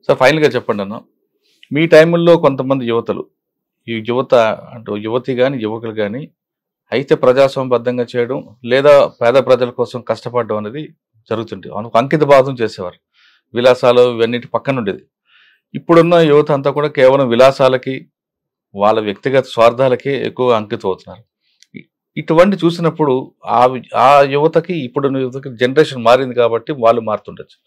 So ఫైనల్‌గా చెప్పండన్న. మీ టైముల్లో కొంతమంది యువతలు, ఈ యువత అంటూ యువతి గాని, యువకులు గాని అయితే ప్రజాస్వామ్యబద్ధంగా చేయడం, లేదా పేద ప్రజల కోసం కష్టపడడం అనేది జరుగుతుంది. అంకిత భావం చేసేవారు. విలాసాలు ఇవన్నిటి పక్కనుండేది. ఇప్పుడున్న యువత అంతా కూడా కేవలం విలాసాలకి, వాళ్ళ వ్యక్తిగత స్వార్థాలకే ఎక్కువగా అంకితం అవుతున్నారు. ఇ ఇటువంటి చూసినప్పుడు ఆ యువతకి, ఇప్పుడున్న యువతకి జనరేషన్ మారింది కాబట్టి వాళ్ళు మారుతుండొచ్చు.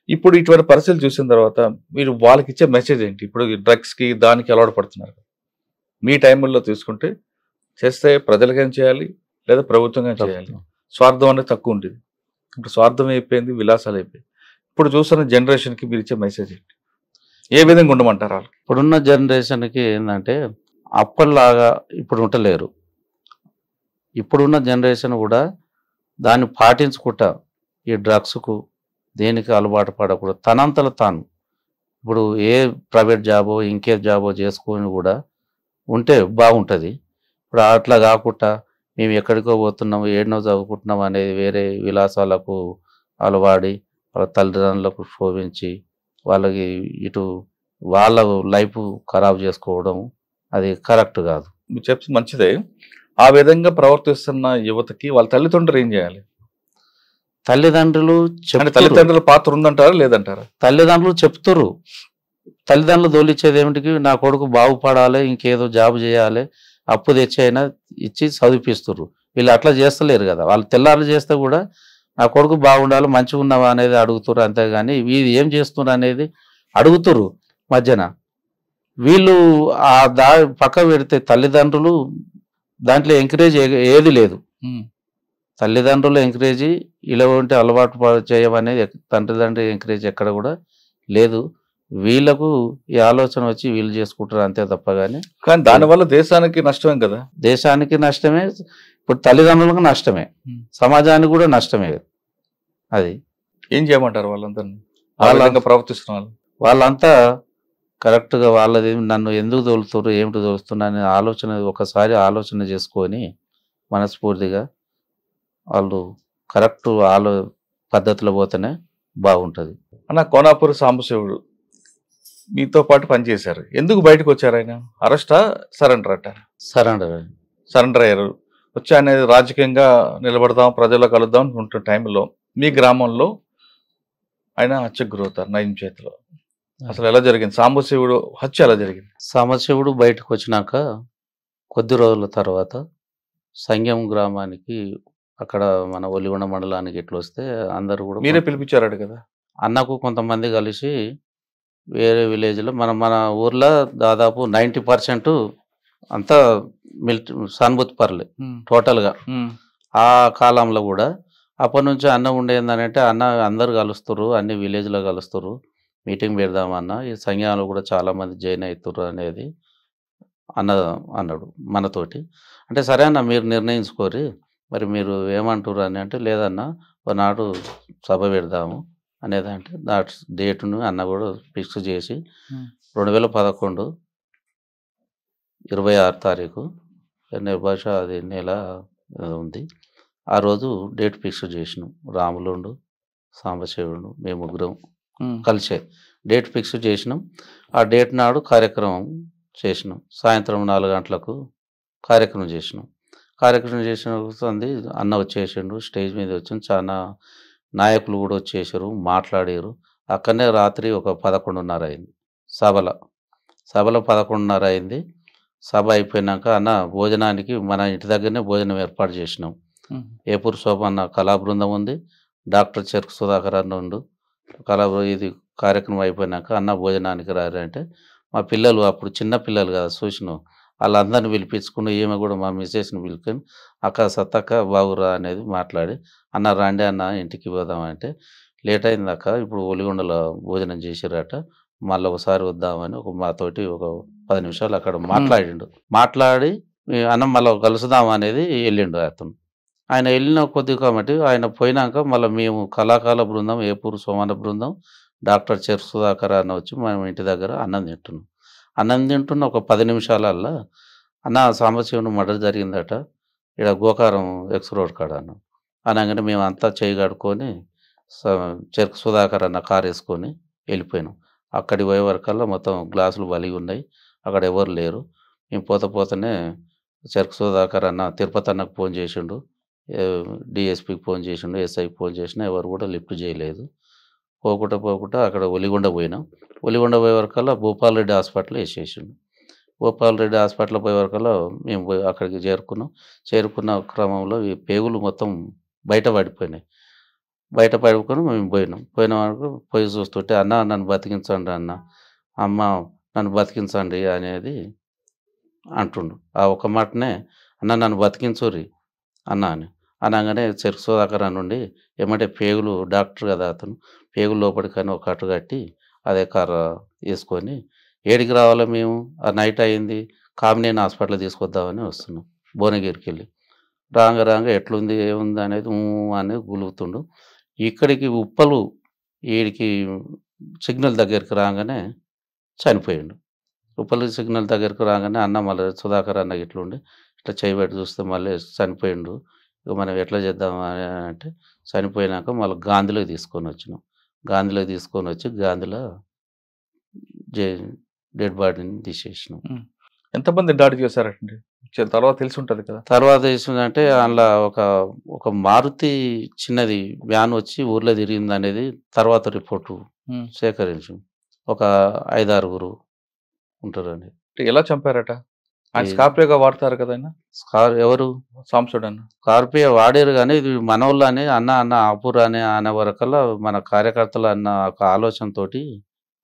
ఇప్పుడు ఇటువంటి పరిస్థితులు చూసిన తర్వాత మీరు వాళ్ళకిచ్చే మెసేజ్ ఏంటి? ఇప్పుడు డ్రగ్స్‌కి దానికి అలవాటు పడుతున్నారు. మీ టైముల్లో తీసుకుంటే చేస్తే ప్రజలకైనా చేయాలి, లేదా ప్రభుత్వంగానే చేయాలి. స్వార్థం అనేది తక్కువ ఉండేది. ఇప్పుడు స్వార్థం అయిపోయింది, విలాసాలు అయిపోయాయి. ఇప్పుడు చూస్తున్న జనరేషన్‌కి మీరిచ్చే మెసేజ్ ఏంటి? ఏ విధంగా ఉండమంటారు ఆళ్ళకి? ఇప్పుడున్న జనరేషన్‌కి ఏందంటే, అప్పటిలాగా ఇప్పుడు ఉంటలేరు. ఇప్పుడున్న జనరేషన్ కూడా దాన్ని పాటించుకుంటా ఈ డ్రగ్స్‌కు దేనికి అలవాటు పడకూడదు. తనంతట తాను ఇప్పుడు ఏ ప్రైవేట్ జాబో, ఇంకే జాబో చేసుకొని కూడా ఉంటే బాగుంటది. ఇప్పుడు అట్లా కాకుండా మేము ఎక్కడికో పోతున్నాము, ఏడనో చదువుకుంటున్నాం అనేది వేరే విలాసాలకు అలవాడి, వాళ్ళ తల్లిదండ్రులకు శోభించి, వాళ్ళకి ఇటు వాళ్ళ లైఫ్ ఖరాబ్ చేసుకోవడం అది కరెక్ట్ కాదు. మీరు చెప్పింది మంచిదే. ఆ విధంగా ప్రవర్తిస్తున్న యువతకి వాళ్ళ తల్లిదండ్రులు ఏం చేయాలి? తల్లిదండ్రులు అంటే చెప్తురు. తల్లిదండ్రుల పాత్ర ఉందంటారా? లేదంటారా? తల్లిదండ్రులు చెప్తురు. తల్లిదండ్రులు దోలిచ్చేది ఏమిటికి, నా కొడుకు బాగుపడాలి, ఇంకేదో జాబ్ చేయాలి, అప్పు తెచ్చైనా ఇచ్చి చదివిపిస్తుర్రు. వీళ్ళు అట్లా చేస్తలేరు కదా. వాళ్ళు తెల్లారు చేస్తే కూడా నా కొడుకు బాగుండాలి, మంచిగా ఉన్నావా అనేది అడుగుతురు. అంతేగాని వీళ్ళు ఏం చేస్తున్నారు అనేది అడుగుతురు మధ్యన. వీళ్ళు ఆ పక్క పెడితే తల్లిదండ్రులు దాంట్లో ఎంకరేజ్ ఏది లేదు. తల్లిదండ్రులు ఎంకరేజ్ ఇలాంటి అలవాటు చేయమనేది తల్లిదండ్రులు ఎంకరేజ్ ఎక్కడ కూడా లేదు. వీళ్ళకు ఈ ఆలోచన వచ్చి వీళ్ళు చేసుకుంటారు అంతే తప్ప. కానీ దానివల్ల దేశానికి నష్టమే కదా. దేశానికి నష్టమే, ఇప్పుడు తల్లిదండ్రులకు నష్టమే, సమాజానికి కూడా నష్టమే. అది ఏం చేయమంటారు వాళ్ళందరినీ? ఆ విధంగా ప్రవర్తిస్తున్న వాళ్ళు వాళ్ళంతా కరెక్ట్గా వాళ్ళది నన్ను ఎందుకు తోలుతున్నారు, ఏమిటి తోలుతున్నా అనే ఆలోచన ఒకసారి ఆలోచన చేసుకొని మనస్ఫూర్తిగా వాళ్ళు కరెక్ట్ పద్ధతిలో పోతేనే బాగుంటుంది. అన్న, కోనాపూర్ సాంబశివుడు మీతో పాటు పనిచేశారు. ఎందుకు బయటకు వచ్చారు ఆయన? అరెస్టా, సరెండర్ అంటారు? సరెండర్ అయ్యారు. వచ్చి అనేది రాజకీయంగా నిలబడదాం, ప్రజల్లో కలుద్దాం అనుకుంటున్న టైంలో మీ గ్రామంలో ఆయన హత్యకు గురవుతారు నయం చేతిలో. అసలు ఎలా జరిగింది? సాంబశివుడు హత్య ఎలా జరిగింది? సాంబశివుడు బయటకు వచ్చినాక కొద్ది రోజుల తర్వాత సంగం గ్రామానికి, అక్కడ మన ఒలిగొండ మండలానికి ఇట్లా వస్తే అందరూ కూడా మీరే పిలిపించారట కదా. అన్నకు కొంతమంది కలిసి వేరే విలేజ్లో మన ఊర్లో దాదాపు 90% అంతా సానుభూతి పర్లే టోటల్గా. ఆ కాలంలో కూడా అప్పటి నుంచి అన్న ఉండేందనంటే, అన్న అందరు కలుస్తారు, అన్ని విలేజ్లో కలుస్తారు, మీటింగ్ పెడదామన్న, ఈ సంఘాలు కూడా చాలామంది జాయిన్ అవుతారు అనేది అన్నాడు మనతోటి. అంటే సరే అన్న, మీరు నిర్ణయించుకోరి, మరి మీరు ఏమంటారు అని అంటే, లేదన్నా ఒకనాడు సభ పెడదాము అనేది. అంటే డేటును అన్న కూడా ఫిక్స్ చేసి 2011 26 తారీఖు బహుశ అది నెల ఉంది. ఆ రోజు డేట్ ఫిక్స్ చేసినాం. రాములుండు, సాంబశివుడు, మేము ముగ్గురం కలిసే డేట్ ఫిక్స్ చేసినాం. ఆ డేట్ నాడు కార్యక్రమం చేసినాం. సాయంత్రం 4 గంటలకు కార్యక్రమం చేసినాం. కార్యక్రమం చేసిన అన్న వచ్చేసిండు, స్టేజ్ మీద వచ్చి చాలా నాయకులు కూడా వచ్చేసారు, మాట్లాడారు. అక్కడనే రాత్రి ఒక 11:30 అయింది. సభలో 11:30 అయింది. సభ అయిపోయినాక అన్న భోజనానికి మన ఇంటి దగ్గరనే భోజనం ఏర్పాటు చేసినాం. ఏపూరు శోభన్న కళా బృందం ఉంది, డాక్టర్ చెరుకు సుధాకర్ అన్న ఉండు ఇది కార్యక్రమం అయిపోయినాక అన్న భోజనానికి రారంటే, మా పిల్లలు అప్పుడు చిన్న పిల్లలు కదా చూసినాం, వాళ్ళందరినీ పిలిపించుకుని, ఈమె కూడా మా మిస్సెస్ని పిలుచుకొని, అక్క సత్తక్క బాగురా అనేది మాట్లాడి, అన్న రాండి అన్న ఇంటికి పోదామంటే, లేట్ అయింది అక్క, ఇప్పుడు ఒలిగొండలో భోజనం చేసిరట, మళ్ళీ ఒకసారి వద్దామని మాతోటి ఒక 10 నిమిషాలు అక్కడ మాట్లాడి అన్న మళ్ళీ కలుసుదాం అనేది వెళ్ళిండు అతను. ఆయన వెళ్ళిన కొద్దిగా కాబట్టి ఆయన పోయినాక మళ్ళీ మేము కళాకాల బృందం, ఏపూరు సోమన్న బృందం, డాక్టర్ చెరుకు సుధాకర్ అన్న వచ్చి మనం ఇంటి దగ్గర అన్నం తింటున్న ఒక 10 నిమిషాలల్లా, అన్న సాంబశివుని మర్డర్ జరిగిందట ఇక్కడ గోకారం ఎక్స్ రోడ్ కాడ అన్న అనగానే మేము అంతా చేయి కడుక్కొని చెరుకు సుధాకర్ అన్న కారు వేసుకొని వెళ్ళిపోయినాం. అక్కడికి పోయే వరకల్లా మొత్తం గ్లాసులు వలిగి ఉన్నాయి. అక్కడ ఎవరు లేరు. మేము పోతేనే చెరుకు సుధాకర్ అన్న తిరుపతి అన్నకు ఫోన్ చేసిండు. డీఎస్పీకి ఫోన్ చేసిండు, ఎస్ఐకి ఫోన్ చేసినా ఎవరు కూడా లిఫ్ట్ చేయలేదు. పోకుండా అక్కడ ఒలిగొండ పోయినాం. ఒలిగొండ పోయే వరకల్లా భూపాల్ రెడ్డి హాస్పిటల్ వేసేసిండు. భూపాల్ రెడ్డి హాస్పిటల్ పోయే వరకల్లా మేము పోయి అక్కడికి చేరుకున్న క్రమంలో ఈ పేగులు మొత్తం బయట పడిపోయినాయి. బయట పడుకొని మేము పోయిన వరకు పోయి చూస్తుంటే అన్న నన్ను బతికించండి అన్న, అమ్మ నన్ను బతికించండి అనేది అంటుండు. ఆ ఒక్క మాటనే అన్న నన్ను బతికించుర్రి అన్న అని అనగానే చెరుకు సుధాకర్ నుండి ఏమంటే పేగులు డాక్టర్ కదా అతను, పేగులు లోపలికని ఒక కట్టు కట్టి అదే కర్ర వేసుకొని ఏడికి రావాలో మేము ఆ నైట్ అయింది కామినేని హాస్పిటల్ తీసుకొద్దామని వస్తున్నాం. భువనగిరికి వెళ్ళి రాంగ ఎట్లుంది ఏముంది అనేది అనేది గులుగుతుండు. ఇక్కడికి ఉప్పలు వీడికి సిగ్నల్ దగ్గరికి రాగానే చనిపోయిండు. ఉప్పలు సిగ్నల్ దగ్గరికి రాగానే అన్న మళ్ళీ సుధాకర్ అన్న ఇట్లుండి ఇట్లా చేయబెట్టి చూస్తే మళ్ళీ చనిపోయిండు. ఇక మనం ఎట్లా చేద్దాం అని అంటే చనిపోయినాక మళ్ళీ గాంధీలోకి తీసుకొని వచ్చినాం. గాంధీలోకి తీసుకొని వచ్చి గాంధీలో డెడ్ బాడీని తీసేసినాం. ఎంతమంది దాడి చేశారండి తర్వాత తెలిసి ఉంటుంది కదా? తర్వాత తెలిసిందంటే అందులో ఒక మారుతి చిన్నది వ్యాన్ వచ్చి ఊర్లో తిరిగింది అనేది తర్వాత రిపోర్టు సేకరించు. ఒక 5-6 ఉంటారండి. ఎలా చంపారట? ఆయన స్కార్పియోగా వాడతారు కదా? ఎవరు? సాంబశివుడు అన్న స్కార్పియో వాడారు కానీ ఇది మనోళ్ళు అని అన్న ఆపురా అని అనే వరకల్లా మన కార్యకర్తలు అన్న ఒక ఆలోచనతోటి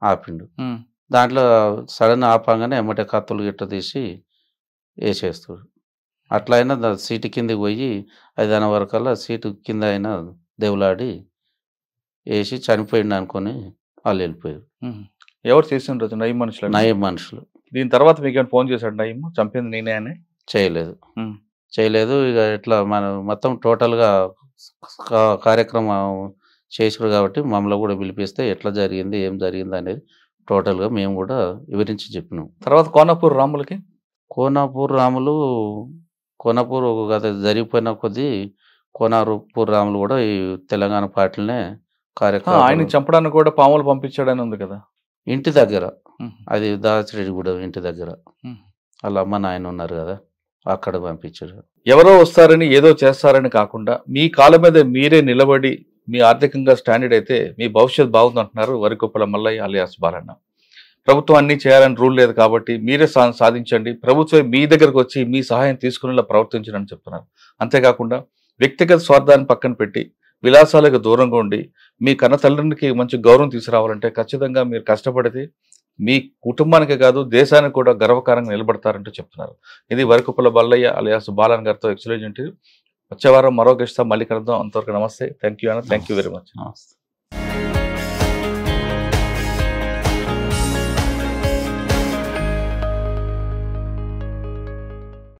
ఆపిండు. దాంట్లో సడన్ ఆపంగానే ఎమ్మటే కత్తులు గిట్ట తీసి వేసేస్తాడు. అట్లా అయినా సీటు కిందకి పోయి 5 వరకల్లా సీటు కింద అయినా దేవులాడి వేసి చనిపోయిండు అనుకొని వాళ్ళు వెళ్ళిపోయారు. ఎవరు చేసిండ్రు? నయం మనుషులు. దీని తర్వాత మీకు ఏమైనా ఫోన్ చేశాడు నయం చంపింది నేనే అని? చేయలేదు. ఇక ఇట్లా మనం మొత్తం టోటల్గా కార్యక్రమం చేసారు కాబట్టి మమ్మల్ని కూడా పిలిపిస్తే ఎట్లా జరిగింది ఏం జరిగింది అనేది టోటల్గా మేము కూడా వివరించి చెప్పినాం. తర్వాత కోనాపూర్ రాములు గత జరిగిపోయిన కొద్దీ కోనాపూర్ రాములు కూడా ఈ తెలంగాణ పార్టీలనే కార్యక్రమం ఆయన చంపడానికి కూడా పాములు పంపించాడని ఉంది కదా ఇంటి దగ్గర. అది దాచిరెడ్డిగూడెం ఇంటి దగ్గర వాళ్ళ అమ్మ నాయన ఉన్నారు కదా, అక్కడ పంపించాడు. ఎవరో వస్తారని ఏదో చేస్తారని కాకుండా మీ కాళ్ళ మీద మీరే నిలబడి మీ ఆర్థికంగా స్టాండర్డ్ అయితే మీ భవిష్యత్ బాగుందంటున్నారు వరికొప్పల మల్లయ్య అలియాస్ బాలన్న. ప్రభుత్వం అన్ని చేయాలని రూల్ లేదు కాబట్టి మీరే సాధించండి, ప్రభుత్వం మీ దగ్గరకు వచ్చి మీ సహాయం తీసుకునేలా ప్రవర్తించని చెప్తున్నారు. అంతేకాకుండా వ్యక్తిగత స్వార్థాన్ని పక్కన పెట్టి విలాసాలకు దూరంగా ఉండి మీ కన్న తల్లికి మంచి గౌరవం తీసుకురావాలంటే ఖచ్చితంగా మీరు కష్టపడితే మీ కుటుంబానికి కాదు దేశానికి కూడా గర్వకారంగా నిలబడతారంటూ చెప్తున్నారు. ఇది వరికొప్పల మల్లయ్య అలియాస్ బాలన్ గారితో ఎక్సలెంట్. వచ్చే వారం మరో గెస్ట్తో మళ్ళీ కలుద్దాం. అంతవరకు నమస్తే. థ్యాంక్ యూ అన్న. Thank you very much. నమస్తే.